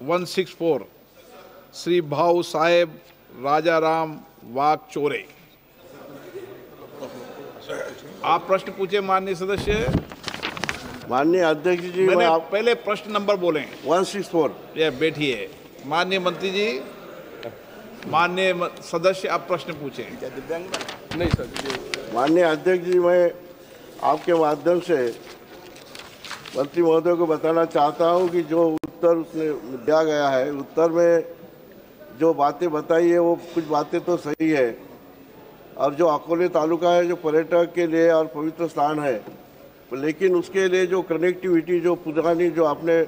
164 श्री भाऊ साहेब राजाराम वागचौरे। आप प्रश्न पूछे माननीय सदस्य। माननीय अध्यक्ष जी, मैंने आप पहले प्रश्न नंबर बोले 164। ये बैठिए। माननीय मंत्री जी, माननीय सदस्य, आप प्रश्न पूछें। नहीं सर। माननीय अध्यक्ष जी, मैं आपके माध्यम से मंत्री महोदय को बताना चाहता हूं कि जो उत्तर उसने दिया गया है, उत्तर में जो बातें बताई है वो कुछ बातें तो सही है, और जो अकोले तालुका है जो पर्यटक के लिए और पवित्र स्थान है, लेकिन उसके लिए जो कनेक्टिविटी जो पुरानी जो आपने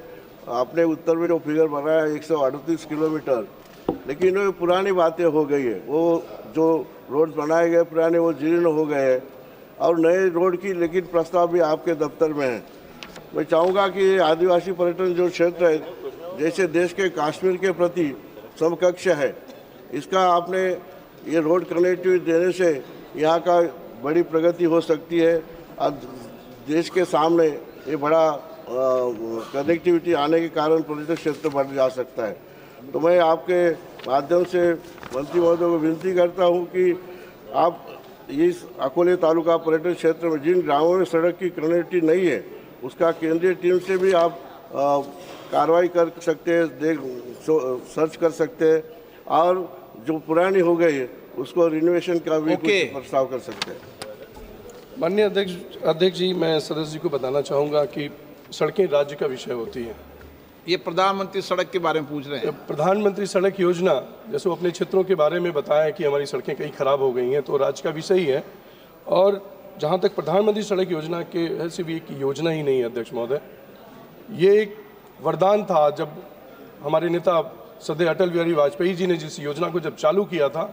उत्तर में जो फिगर बनाया है 138 किलोमीटर, लेकिन वो पुरानी बातें हो गई है। वो जो रोड बनाए गए पुराने वो जीर्ण हो गए हैं, और नए रोड की लेकिन प्रस्ताव भी आपके दफ्तर में है। मैं चाहूँगा कि आदिवासी पर्यटन जो क्षेत्र है, जैसे देश के कश्मीर के प्रति समकक्ष है, इसका आपने ये रोड कनेक्टिविटी देने से यहाँ का बड़ी प्रगति हो सकती है, और देश के सामने ये बड़ा कनेक्टिविटी आने के कारण पर्यटन क्षेत्र बढ़ जा सकता है। तो मैं आपके माध्यम से मंत्री महोदय को विनती करता हूँ कि आप इस अकोले तालुका पर्यटन क्षेत्र में जिन गाँवों में सड़क की कनेक्टिविटी नहीं है, उसका केंद्रीय टीम से भी आप कार्रवाई कर सकते हैं, सर्च कर सकते हैं, और जो पुरानी हो गई है उसको रिनोवेशन का भी कुछ प्रस्ताव कर सकते हैं। माननीय अध्यक्ष जी, मैं सदस्य जी को बताना चाहूँगा कि सड़कें राज्य का विषय होती हैं। ये प्रधानमंत्री सड़क के बारे में पूछ रहे हैं। प्रधानमंत्री सड़क योजना, जैसे वो अपने क्षेत्रों के बारे में बताया कि हमारी सड़कें कई खराब हो गई हैं, तो राज्य का विषय ही है। और जहाँ तक प्रधानमंत्री सड़क योजना के ऐसी भी एक योजना ही नहीं है अध्यक्ष महोदय, ये एक वरदान था। जब हमारे नेता सदैव अटल बिहारी वाजपेयी जी ने जिस योजना को जब चालू किया था,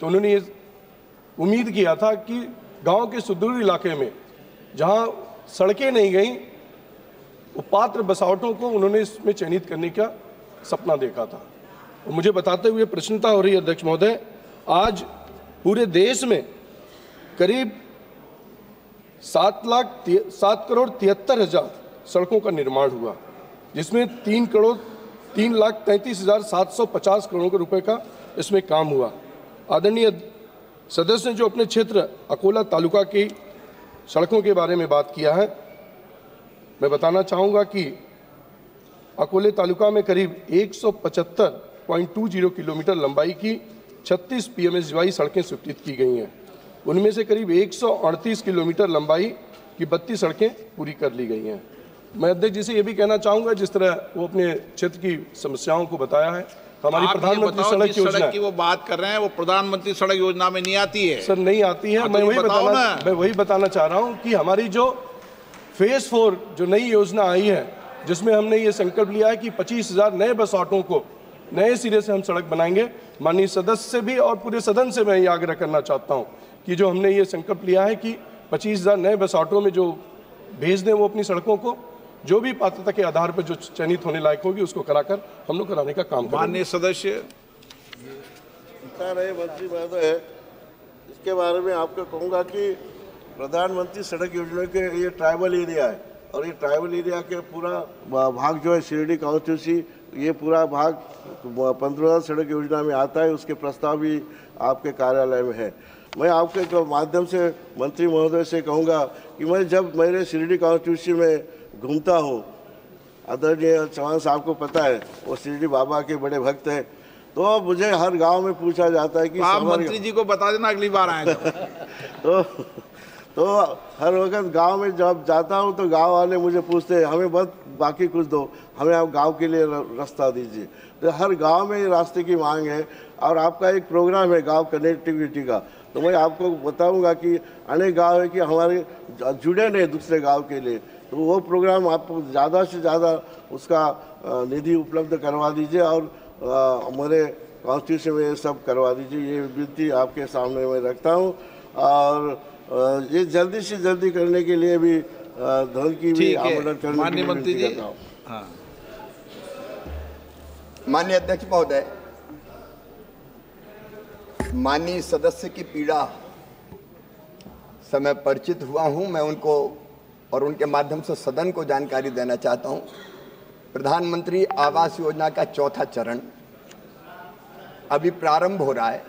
तो उन्होंने ये उम्मीद किया था कि गांव के सुदूर इलाके में जहां सड़कें नहीं गई, वो पात्र बसावटों को उन्होंने इसमें चयनित करने का सपना देखा था। और मुझे बताते हुए प्रसन्नता हो रही है अध्यक्ष महोदय, आज पूरे देश में करीब 7,73,73,000 सड़कों का निर्माण हुआ, जिसमें 3,33,750 करोड़ रुपए का इसमें काम हुआ। आदरणीय सदस्य ने जो अपने क्षेत्र अकोला तालुका की सड़कों के बारे में बात किया है, मैं बताना चाहूँगा कि अकोले तालुका में करीब 175.20 किलोमीटर लंबाई की 36 PMSY सड़कें स्वीकृत की गई हैं। उनमें से करीब 138 किलोमीटर लंबाई की 32 सड़कें पूरी कर ली गई हैं। मैं अध्यक्ष जी से ये भी कहना चाहूँगा, जिस तरह वो अपने क्षेत्र की समस्याओं को बताया है, हमारी प्रधानमंत्री सड़क योजना की वो बात कर रहे हैं, वो प्रधानमंत्री सड़क योजना में नहीं आती है। सर, नहीं आती है। मैं वही बताना चाह रहा हूँ कि हमारी जो फेज 4 जो नई योजना आई है, जिसमें हमने ये संकल्प लिया है कि 25,000 नए बसावटों को नए सिरे से हम सड़क बनाएंगे। माननीय सदस्य से भी और पूरे सदन से मैं ये आग्रह करना चाहता हूँ कि जो हमने ये संकल्प लिया है कि 25,000 नए बसावटों में जो भेज दें वो अपनी सड़कों को, जो भी पात्रता के आधार पर जो चयनित होने लायक होगी उसको कराकर हम लोग कराने का काम करेंगे। माननीय सदस्य रहे मंत्री महोदय, इसके बारे में आपको कहूँगा कि प्रधानमंत्री सड़क योजना के ये ट्राइबल एरिया है, और ये ट्राइबल एरिया के पूरा भाग जो है शिरडी कॉन्स्टिट्यूंसी, ये पूरा भाग 15,000 सड़क योजना में आता है। उसके प्रस्ताव भी आपके कार्यालय में है। मैं आपके माध्यम से मंत्री महोदय से कहूँगा कि मैं जब मेरे शिरडी कॉन्स्टिट्यूंसी में घूमता हूँ, आदरणीय चौहान साहब को पता है, वो शिरडी बाबा के बड़े भक्त हैं, तो मुझे हर गांव में पूछा जाता है कि आप मंत्री जी को बता देना अगली बार आए तो हर वक्त गांव में जब जाता हूं तो गांव वाले मुझे पूछते हैं, हमें बस बाकी कुछ दो, हमें आप गांव के लिए रास्ता दीजिए। तो हर गांव में रास्ते की मांग है, और आपका एक प्रोग्राम है गांव कनेक्टिविटी का, तो मैं आपको बताऊंगा कि अनेक गाँव है कि हमारे जुड़े नहीं दूसरे गाँव के लिए, तो वो प्रोग्राम आप ज़्यादा से ज़्यादा उसका निधि उपलब्ध करवा दीजिए, और हमारे कॉन्स्टिट्यूशन में ये सब करवा दीजिए। ये विनती आपके सामने मैं रखता हूँ, और ये जल्दी से जल्दी करने के लिए भी धन की भी आवंटन करने माननीय मंत्री जी। हाँ, माननीय अध्यक्ष महोदय, माननीय सदस्य की पीड़ा से मैं परिचित हुआ हूं। मैं उनको और उनके माध्यम से सदन को जानकारी देना चाहता हूं प्रधानमंत्री आवास योजना का चौथा चरण अभी प्रारंभ हो रहा है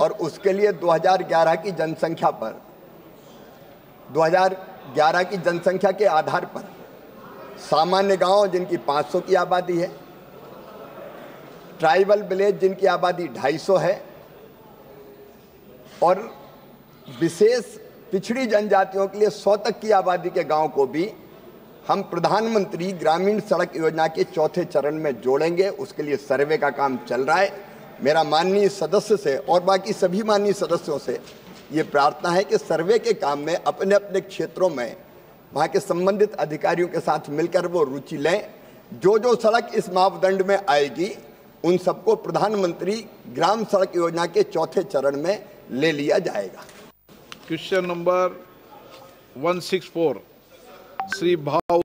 और उसके लिए 2011 की जनसंख्या पर 2011 की जनसंख्या के आधार पर सामान्य गांव जिनकी 500 की आबादी है, ट्राइबल विलेज जिनकी आबादी 250 है और विशेष पिछड़ी जनजातियों के लिए 100 तक की आबादी के गांव को भी हम प्रधानमंत्री ग्रामीण सड़क योजना के चौथे चरण में जोड़ेंगे। उसके लिए सर्वे का काम चल रहा है। मेरा माननीय सदस्य से और बाकी सभी माननीय सदस्यों से ये प्रार्थना है कि सर्वे के काम में अपने अपने क्षेत्रों में वहाँ के संबंधित अधिकारियों के साथ मिलकर वो रुचि लें। जो जो सड़क इस मापदंड में आएगी उन सबको प्रधानमंत्री ग्राम सड़क योजना के चौथे चरण में ले लिया जाएगा। क्वेश्चन नंबर 164 श्री भाव